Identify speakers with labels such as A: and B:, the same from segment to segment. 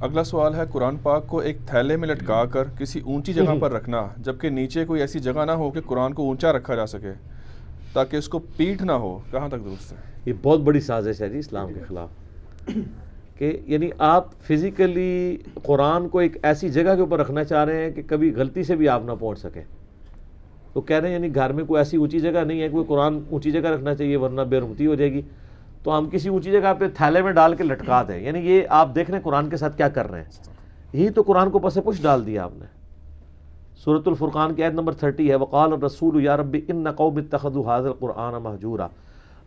A: اگلا سوال ہے، قرآن پاک کو ایک تھیلے میں لٹکا کر کسی اونچی جگہ پر رکھنا، جبکہ نیچے کوئی ایسی جگہ نہ ہو کہ قرآن کو اونچا رکھا جا سکے تاکہ اس کو پیٹھ نہ ہو، کہاں تک درست ہے؟
B: یہ بہت بڑی سازش ہے جی اسلام کے خلاف، کہ یعنی آپ فزیکلی قرآن کو ایک ایسی جگہ کے اوپر رکھنا چاہ رہے ہیں کہ کبھی غلطی سے بھی آپ نہ پہنچ سکیں۔ وہ کہہ رہے ہیں یعنی گھر میں کوئی ایسی اونچی جگہ نہیں ہے، کوئی قرآن اونچی جگہ رکھنا چاہیے ورنہ بے رحمتی ہو جائے گی، تو ہم کسی اونچی جگہ پہ تھیلے میں ڈال کے لٹکا دیں۔ یعنی یہ آپ دیکھ رہے ہیں قرآن کے ساتھ کیا کر رہے ہیں، یہی تو قرآن کو پس پش ڈال دیا آپ نے۔ سورۃ الفرقان کی آیت نمبر 30 ہے، وقال الرسول یا رب ان قوم اتخذوا هذا القرآن مہجورا۔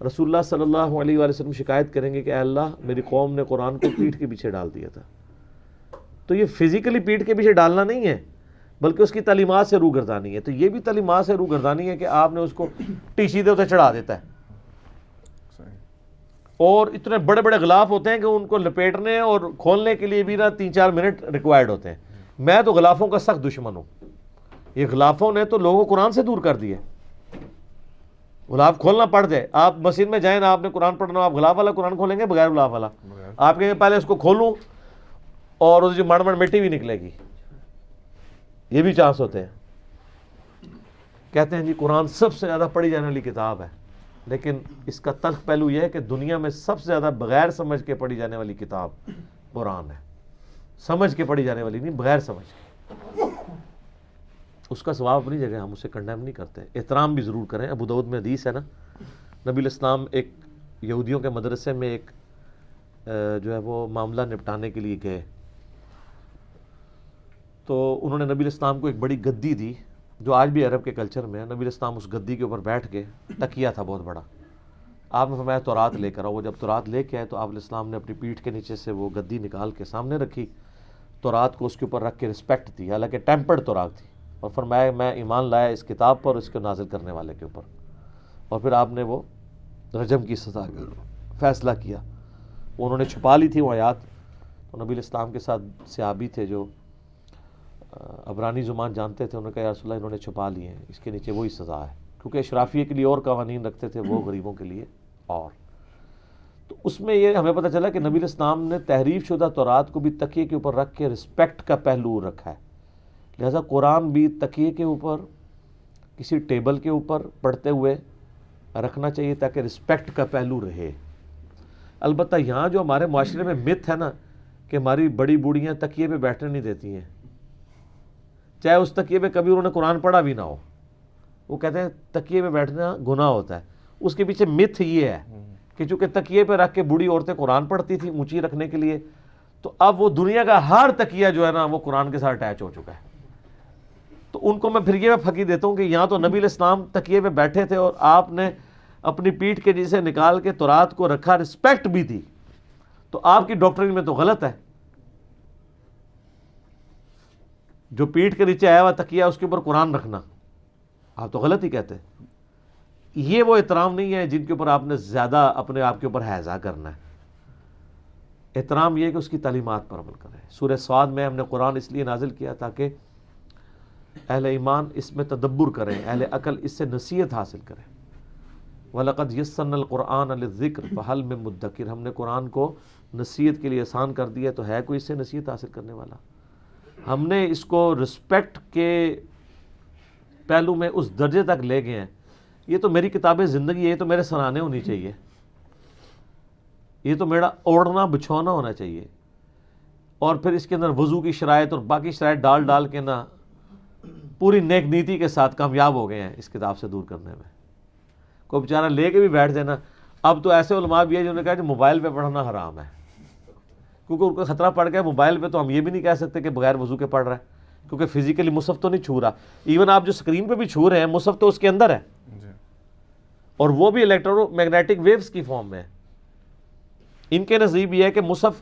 B: رسول اللہ صلی اللہ علیہ وآلہ وسلم شکایت کریں گے کہ اے اللہ میری قوم نے قرآن کو پیٹھ کے پیچھے ڈال دیا تھا۔ تو یہ فزیکلی پیٹھ کے پیچھے ڈالنا نہیں ہے، بلکہ اس کی تعلیمات سے روگردانی ہے۔ تو یہ بھی تعلیمات سے روگردانی ہے کہ آپ نے اس کو ٹیشی دے چڑھا دیتا ہے، اور اتنے بڑے بڑے غلاف ہوتے ہیں کہ ان کو لپیٹنے اور کھولنے کے لیے بھی نا 3-4 منٹ ریکوائرڈ ہوتے ہیں۔ میں تو غلافوں کا سخت دشمن ہوں، یہ غلافوں نے تو لوگوں کو قرآن سے دور کر دیے۔ غلاف کھولنا پڑ جائے، آپ مسجد میں جائیں نا، آپ نے قرآن پڑھنا، آپ غلاف والا قرآن کھولیں گے بغیر غلاف والا؟ آپ کہیں گے پہلے اس کو کھولوں اور اس جو مڑ مٹی بھی نکلے گی، یہ بھی چانس ہوتے ہیں۔ کہتے ہیں جی قرآن سب سے زیادہ پڑھی جانے والی کتاب ہے، لیکن اس کا تلخ پہلو یہ ہے کہ دنیا میں سب سے زیادہ بغیر سمجھ کے پڑھی جانے والی کتاب قرآن ہے۔ سمجھ کے پڑھی جانے والی نہیں، بغیر سمجھ کے۔ اس کا ثواب اپنی جگہ، ہم اسے کنڈیم نہیں کرتے، احترام بھی ضرور کریں۔ ابو داؤد میں حدیث ہے نا، نبی الاسلام ایک یہودیوں کے مدرسے میں ایک جو ہے وہ معاملہ نپٹانے کے لیے گئے، تو انہوں نے نبی الاسلام کو ایک بڑی گدی دی جو آج بھی عرب کے کلچر میں ہے۔ نبی الاسلام اس گدی کے اوپر بیٹھ کے، تکیہ تھا بہت بڑا، آپ نے فرمایا تورات لے کر آؤ۔ وہ جب تورات لے کے آئے تو آپ علیہ السلام نے اپنی پیٹھ کے نیچے سے وہ گدی نکال کے سامنے رکھی، تورات کو اس کے اوپر رکھ کے رسپیکٹ دی، حالانکہ ٹیمپرڈ تورات تھی، اور فرمایا میں ایمان لایا اس کتاب پر، اس کو نازل کرنے والے کے اوپر۔ اور پھر آپ نے وہ رجم کی سزا کا فیصلہ کیا۔ انہوں نے چھپا لی تھی وہ آیات، تو نبی الاسلام کے ساتھ صحابی تھے جو عبرانی زبان جانتے تھے، انہوں نے کہا یا رسول اللہ انہوں نے چھپا لیے ہیں، اس کے نیچے وہی سزا ہے، کیونکہ اشرافیہ کے لیے اور قوانین رکھتے تھے، وہ غریبوں کے لیے اور۔ تو اس میں یہ ہمیں پتہ چلا کہ نبی الاسلام نے تحریف شدہ تورات کو بھی تکیے کے اوپر رکھ کے رسپیکٹ کا پہلو رکھا ہے، لہذا قرآن بھی تکیے کے اوپر کسی ٹیبل کے اوپر پڑھتے ہوئے رکھنا چاہیے تاکہ رسپیکٹ کا پہلو رہے۔ البتہ یہاں جو ہمارے معاشرے میں مت ہے نا کہ ہماری بڑی بوڑھیاں تکیے پہ بیٹھنے نہیں دیتی ہیں، چاہے اس تکیے پہ کبھی انہوں نے قرآن پڑھا بھی نہ ہو، وہ کہتے ہیں تکیے پہ بیٹھنا گناہ ہوتا ہے۔ اس کے پیچھے مت یہ ہے کہ چونکہ تکیے پہ رکھ کے بوڑھی عورتیں قرآن پڑھتی تھیں اونچی رکھنے کے لیے، تو اب وہ دنیا کا ہر تکیہ جو ہے نا وہ قرآن کے ساتھ اٹیچ ہو چکا ہے۔ تو ان کو میں پھر یہ پھکی دیتا ہوں کہ یہاں تو نبی علیہ السلام تکیے پہ بیٹھے تھے اور آپ نے اپنی پیٹھ کے نیچے نکال کے تورات کو رکھا، رسپیکٹ بھی دی، تو آپ کی ڈاکٹرین میں تو غلط ہے۔ جو پیٹھ کے نیچے آیا ہوا تکیہ اس کے اوپر قرآن رکھنا، آپ تو غلط ہی کہتے ہیں۔ یہ وہ احترام نہیں ہے جن کے اوپر آپ نے زیادہ اپنے آپ کے اوپر حیضہ کرنا ہے۔ احترام یہ ہے کہ اس کی تعلیمات پر عمل کریں۔ سورہ صاد میں ہم نے قرآن اس لیے نازل کیا تاکہ اہل ایمان اس میں تدبر کریں، اہل عقل اس سے نصیحت حاصل کریں۔ وَلَقَدْ يَسَّرْنَا الْقُرْآنَ لِلذِّكْرِ فَهَلْ مِن مُدَّكِرٍ، ہم نے قرآن کو نصیحت کے لیے آسان کر دیا، تو ہے کوئی اس سے نصیحت حاصل کرنے والا؟ ہم نے اس کو رسپیکٹ کے پہلو میں اس درجے تک لے گئے ہیں، یہ تو میری کتاب زندگی ہے، یہ تو میرے سرانے ہونی چاہیے، یہ تو میرا اوڑھنا بچھونا ہونا چاہیے، اور پھر اس کے اندر وضو کی شرائط اور باقی شرائط ڈال ڈال کے نا پوری نیک نیتی کے ساتھ کامیاب ہو گئے ہیں اس کتاب سے دور کرنے میں۔ کوئی بیچارہ لے کے بھی بیٹھ دینا، اب تو ایسے علماء بھی ہے جنہوں نے کہا کہ موبائل پہ پڑھنا حرام ہے، کیونکہ ان کو خطرہ پڑ گیا موبائل پہ، تو ہم یہ بھی نہیں کہہ سکتے کہ بغیر وضو کے پڑھ رہا ہے، کیونکہ فزیکلی مصحف تو نہیں چھو رہا، ایون آپ جو اسکرین پہ بھی چھو رہے ہیں مصحف تو اس کے اندر ہے، اور وہ بھی الیکٹرو میگنیٹک ویوز کی فارم میں ہے۔ ان کے نزدیک یہ ہے کہ مصحف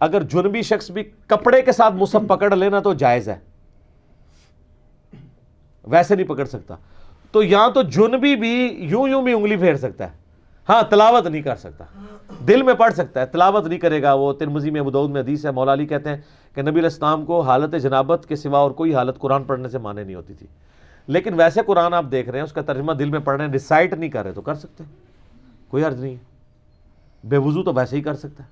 B: اگر جنبی شخص بھی کپڑے کے ساتھ مصحف پکڑ لینا تو جائز ہے، ویسے نہیں پکڑ سکتا، تو یہاں تو جنبی بھی یوں بھی انگلی پھیر سکتا ہے، ہاں تلاوت نہیں کر سکتا، دل میں پڑھ سکتا ہے، تلاوت نہیں کرے گا۔ وہ ترمذی میں ابو داؤد میں حدیث ہے، مولا علی کہتے ہیں کہ نبی علیہ السلام کو حالت جنابت کے سوا اور کوئی حالت قرآن پڑھنے سے مانے نہیں ہوتی تھی، لیکن ویسے قرآن آپ دیکھ رہے ہیں اس کا ترجمہ دل میں پڑھ رہے ہیں، ریسائٹ نہیں کر رہے تو کر سکتے ہیں، کوئی حرج نہیں ہے، بے وضو تو ویسے ہی کر سکتا ہے۔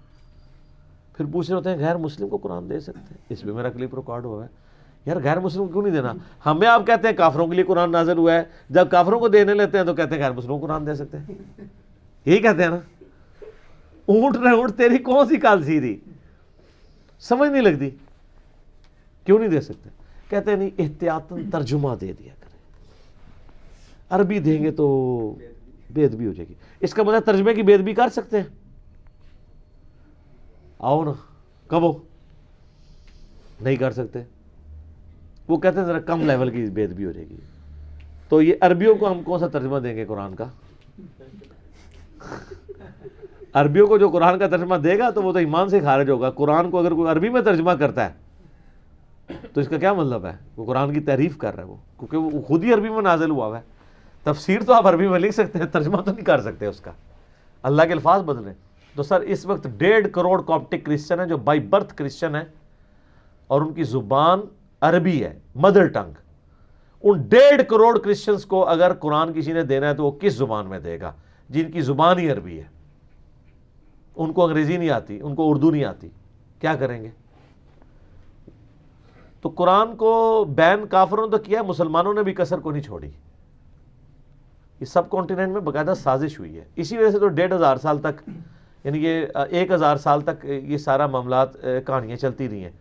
B: پھر پوچھ رہے ہوتے ہیں غیر مسلم کو قرآن دے سکتے ہیں؟ اس میں میرا کلپ ریکارڈ ہوا ہے. یار غیر مسلم کو کیوں نہیں دینا؟ ہمیں آپ کہتے ہیں کافروں کے لیے قرآن نازل ہوا ہے, جب کافروں کو دینے لیتے ہیں تو کہتے ہیں غیر مسلموں کو قرآن دے سکتے ہیں. یہی کہتے ہیں نا. اونٹ رہے اونٹ, تیری کون سی کال سیدھی, سمجھ نہیں لگتی. کیوں نہیں دے سکتے؟ کہتے ہیں نہیں احتیاطاً ترجمہ دے دیا کریں, عربی دیں گے تو بے ادبی ہو جائے گی. اس کا مطلب ترجمے کی بے ادبی کر سکتے ہیں؟ آؤ نا, کب ہو؟ نہیں کر سکتے. وہ کہتے ہیں ذرا کم لیول کی بے ادبی ہو جائے گی. تو یہ عربیوں کو ہم کون سا ترجمہ دیں گے قرآن کا؟ عربیوں کو جو قرآن کا ترجمہ دے گا تو وہ تو ایمان سے خارج ہوگا. قرآن کو اگر کوئی عربی میں ترجمہ کرتا ہے تو اس کا کیا مطلب ہے؟ وہ قرآن کی تعریف کر رہا ہے وہ, کیونکہ وہ خود ہی عربی میں نازل ہوا ہے. تفسیر تو آپ عربی میں لکھ سکتے ہیں, ترجمہ تو نہیں کر سکتے اس کا. اللہ کے الفاظ بدلیں. تو سر اس وقت 1.5 کروڑ کاپٹک کرسچن ہیں جو بائی برتھ کرسچن ہیں اور ان کی زبان عربی ہے, مدر ٹنگ. ان 1.5 کروڑ کرسچنز کو اگر قرآن کسی نے دینا ہے تو وہ کس زبان میں دے گا جن کی زبان ہی عربی ہے؟ ان کو انگریزی نہیں آتی, ان کو اردو نہیں آتی, کیا کریں گے؟ تو قرآن کو بین کافروں نے تو کیا, مسلمانوں نے بھی کسر کو نہیں چھوڑی. یہ سب کانٹیننٹ میں باقاعدہ سازش ہوئی ہے. اسی وجہ سے تو 1500 سال تک, یعنی کہ 1000 سال تک یہ سارا معاملات کہانیاں چلتی رہی ہیں.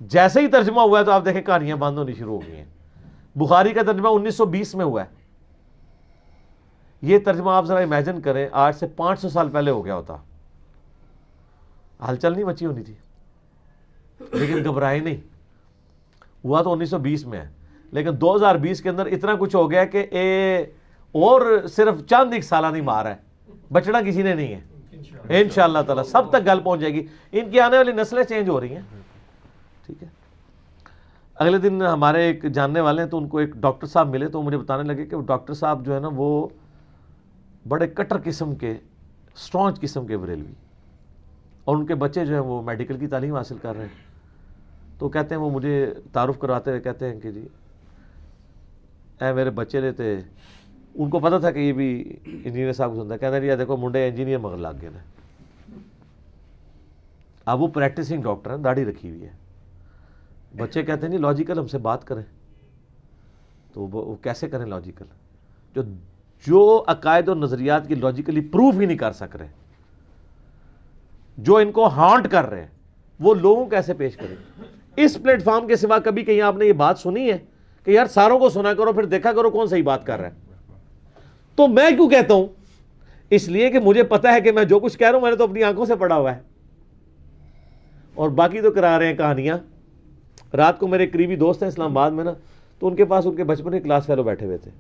B: جیسے ہی ترجمہ ہوا ہے تو آپ دیکھیں کہانیاں بند ہونی شروع ہو گئی ہیں. بخاری کا ترجمہ 1920 میں ہوا ہے. یہ ترجمہ آپ ذرا امیجن کریں آج سے 500 سال پہلے ہو گیا ہوتا, ہلچل نہیں مچی ہونی تھی. لیکن گھبرائے نہیں, ہوا تو 1920 میں ہے, لیکن 2020 کے اندر اتنا کچھ ہو گیا کہ اور صرف چند ایک سالہ نہیں مار ہے, بچنا کسی نے نہیں ہے. انشاءاللہ تعالی سب تک گل پہنچ جائے گی. ان کی آنے والی نسلیں چینج ہو رہی ہیں. ٹھیک ہے. اگلے دن ہمارے ایک جاننے والے ہیں تو ان کو ایک ڈاکٹر صاحب ملے تو مجھے بتانے لگے کہ وہ ڈاکٹر صاحب جو ہے نا وہ بڑے کٹر قسم کے, اسٹرانچ قسم کے بریلوی, اور ان کے بچے جو ہیں وہ میڈیکل کی تعلیم حاصل کر رہے ہیں. تو کہتے ہیں وہ مجھے تعارف کرواتے ہوئے کہتے ہیں کہ جی اے میرے بچے رہتے, ان کو پتہ تھا کہ یہ بھی انجینئر صاحب کو سنتا ہے, کہتے ہیں جی دیکھو منڈے انجینئر مگر لگ گئے نا. اب وہ پریکٹسنگ ڈاکٹر ہیں, داڑھی رکھی ہوئی ہے. بچے کہتے ہیں جی لاجیکل ہم سے بات کریں. تو وہ کیسے کریں لاجیکل, جو عقائد اور نظریات کی لاجیکلی پروف ہی نہیں کر سک رہے, جو ان کو ہانٹ کر رہے ہیں, وہ لوگوں کیسے پیش کریں؟ اس پلیٹ فارم کے سوا کبھی کہیں آپ نے یہ بات سنی ہے کہ یار ساروں کو سنا کرو پھر دیکھا کرو کون صحیح بات کر رہا ہے؟ تو میں کیوں کہتا ہوں؟ اس لیے کہ مجھے پتا ہے کہ میں جو کچھ کہہ رہا ہوں میں نے تو اپنی آنکھوں سے پڑھا ہوا ہے, اور باقی تو کرا رہے ہیں کہانیاں. رات کو میرے قریبی دوست ہیں اسلام آباد میں نا, تو ان کے پاس ان کے بچپن کے کلاس فیلو بیٹھے ہوئے تھے.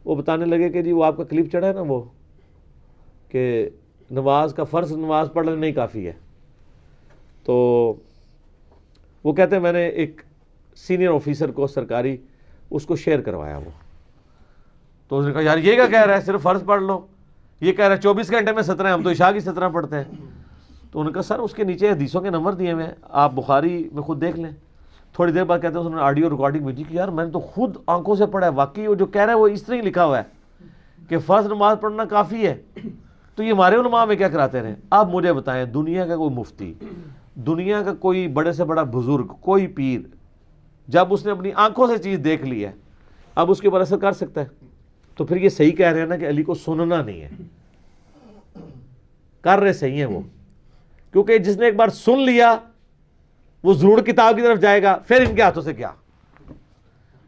B: وہ بتانے لگے کہ جی وہ آپ کا کلپ چڑھا ہے نا وہ کہ نماز کا فرض نماز پڑھنا نہیں کافی ہے. تو وہ کہتے ہیں میں نے ایک سینئر آفیسر کو سرکاری اس کو شیئر کروایا وہ, تو اس نے کہا یار یہ کیا کہہ رہا ہے صرف فرض پڑھ لو, یہ کہہ رہا ہے 24 گھنٹے میں 17, ہم تو عشاء کی 17 پڑھتے ہیں. تو انہوں نے کہا سر اس کے نیچے حدیثوں کے نمبر دیے ہوئے ہیں, آپ بخاری میں خود دیکھ لیں. تھوڑی دیر بعد کہتے ہیں انہوں نے آڈیو ریکارڈنگ بھیجی کہ یار میں نے تو خود آنکھوں سے پڑھا ہے, واقعی وہ جو کہہ رہا ہے وہ اس طرح ہی لکھا ہوا ہے کہ فرض نماز پڑھنا کافی ہے. تو یہ ہمارے علماء میں کیا کراتے رہے؟ اب مجھے بتائیں, دنیا کا کوئی مفتی, دنیا کا کوئی بڑے سے بڑا بزرگ, کوئی پیر, جب اس نے اپنی آنکھوں سے چیز دیکھ لی ہے اب اس کے اوپر اثر کر سکتا ہے؟ تو پھر یہ صحیح کہہ رہے ہیں نا کہ علی کو سننا نہیں ہے, کر رہے صحیح ہیں وہ, کیونکہ جس نے ایک بار سن لیا وہ ضرور کتاب کی طرف جائے گا, پھر ان کے ہاتھوں سے کیا.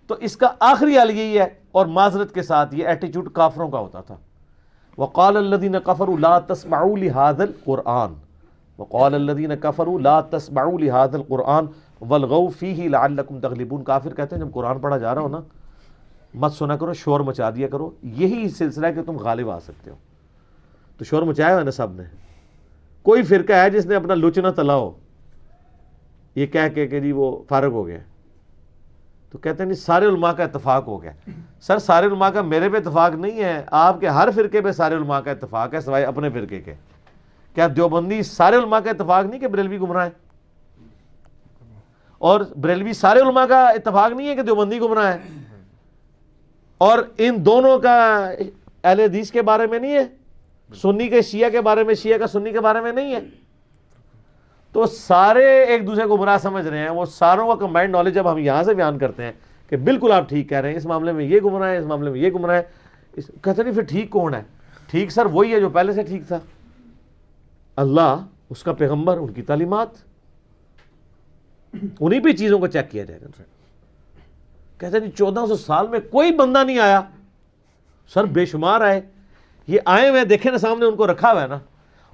B: تو اس کا آخری حل یہی ہے, اور معذرت کے ساتھ یہ ایٹیچیوڈ کافروں کا ہوتا تھا. وقال الذين كفروا لا تسمعوا لهذا القرآن وقال الذين كفروا لا تسمعوا لهذا القرآن والغوا فيه لعلكم تغلبون. کافر کہتے ہیں جب قرآن پڑھا جا رہا ہو نا مت سنا کرو, شور مچا دیا کرو, یہی سلسلہ ہے کہ تم غالب آ سکتے ہو. تو شور مچایا ہوا نا سب نے. کوئی فرقہ ہے جس نے اپنا لوچنا تلا ہو یہ کہہ کے کہ جی وہ فارغ ہو گیا, تو کہتے ہیں نہیں سارے علماء کا اتفاق ہو گیا. سر سارے علماء کا میرے پہ اتفاق نہیں ہے, آپ کے ہر فرقے پہ سارے علماء کا اتفاق ہے سوائے اپنے فرقے کے. کیا دیوبندی سارے علماء کا اتفاق نہیں کہ بریلوی گمراہ ہے؟ اور بریلوی سارے علماء کا اتفاق نہیں ہے کہ دیوبندی گمراہ ہے؟ اور ان دونوں کا اہل حدیث کے بارے میں نہیں ہے, سنی کے شیعہ کے بارے میں, شیعہ کا سنی کے بارے میں نہیں ہے. تو سارے ایک دوسرے کو برا سمجھ رہے ہیں، وہ ساروں کا کمبائنڈ نالج جب ہم یہاں سے بیان کرتے ہیں کہ بالکل آپ ٹھیک کہہ رہے ہیں، اس معاملے میں یہ گمراہ ہے، اس معاملے میں یہ گمراہ ہے، کہتے نہیں پھر ٹھیک کون ہے؟ ٹھیک سر وہی ہے جو پہلے سے ٹھیک تھا، اللہ، اس کا پیغمبر، ان کی تعلیمات، انہی پہ چیزوں کو چیک کیا جائے گا۔ کہتے نہیں 1400 سال میں کوئی بندہ نہیں آیا، سر بے شمار آئے، یہ آئے ہوئے دیکھیں نا، سامنے ان کو رکھا ہوا ہے نا،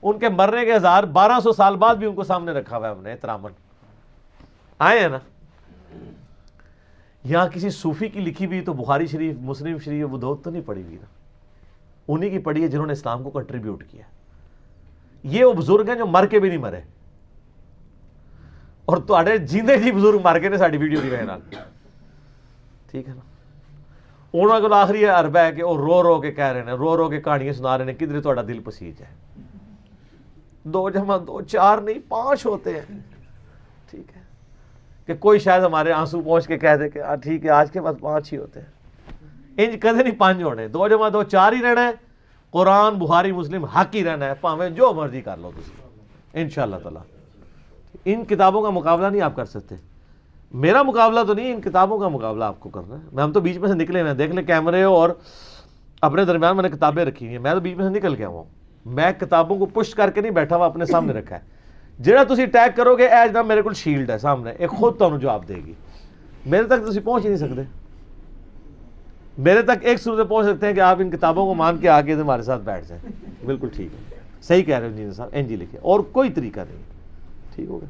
B: ان کے مرنے کے 1200 سال بعد بھی ان کو سامنے رکھا ہوا ہے ہم نے احتراماً، آئے ہیں نا۔ یہاں کسی صوفی کی لکھی بھی تو بخاری شریف، مسلم شریف، ابو داؤد تو نہیں پڑھی ہوئی نا، انہی کی پڑھی ہے جنہوں نے اسلام کو کنٹریبیوٹ کیا۔ یہ وہ بزرگ ہیں جو مر کے بھی نہیں مرے، اور تواڈے جیندے جی بزرگ مر کے نے ساڈی ویڈیو دی وجہ نال، ٹھیک ہے نا۔ انہوں کو آخری عرب ہے کہ وہ رو رو کے کہہ رہے ہیں، رو رو کے کہانیاں سنا رہے ہیں، کدھر تہاڈا دل پسیج ہے۔ 2 جمع 2 4 نہیں 5 ہوتے ہیں، ٹھیک ہے، کہ کوئی شاید ہمارے آنسو پہنچ کے کہہ دے کہ ٹھیک ہے آج کے بعد 5 ہی ہوتے ہیں، انج کدے نہیں 5 ہونے، 2 جمع 2 4 ہی رہنا ہے، قرآن بخاری مسلم حق ہی رہنا ہے، پاویں جو مرضی کر لو تسی انشاءاللہ تعالی۔ ان کتابوں کا مقابلہ نہیں آپ کر سکتے، میرا مقابلہ تو نہیں، ان کتابوں کا مقابلہ آپ کو کرنا ہے۔ میں ہم تو بیچ میں سے نکلے ہوئے ہیں، دیکھ لیں کیمرے اور اپنے درمیان میں نے کتابیں رکھی ہوئی ہیں، میں تو بیچ میں سے نکل کے ہوا ہوں، میں کتابوں کو پش کر کے نہیں بیٹھا ہوا، اپنے سامنے رکھا ہے، جہاں تسی ٹیگ کرو گے اے جناب میرے کو شیلڈ ہے سامنے، ایک خود تمہیں جواب دے گی، میرے تک تسی پہنچ ہی نہیں سکتے۔ میرے تک ایک صورت پہنچ سکتے ہیں کہ آپ ان کتابوں کو مان کے آگے ہمارے ساتھ بیٹھ جائیں، بالکل ٹھیک ہے، صحیح کہہ رہے ہو انجینئر صاحب، این جی لکھے، اور کوئی طریقہ نہیں، ٹھیک ہوگا۔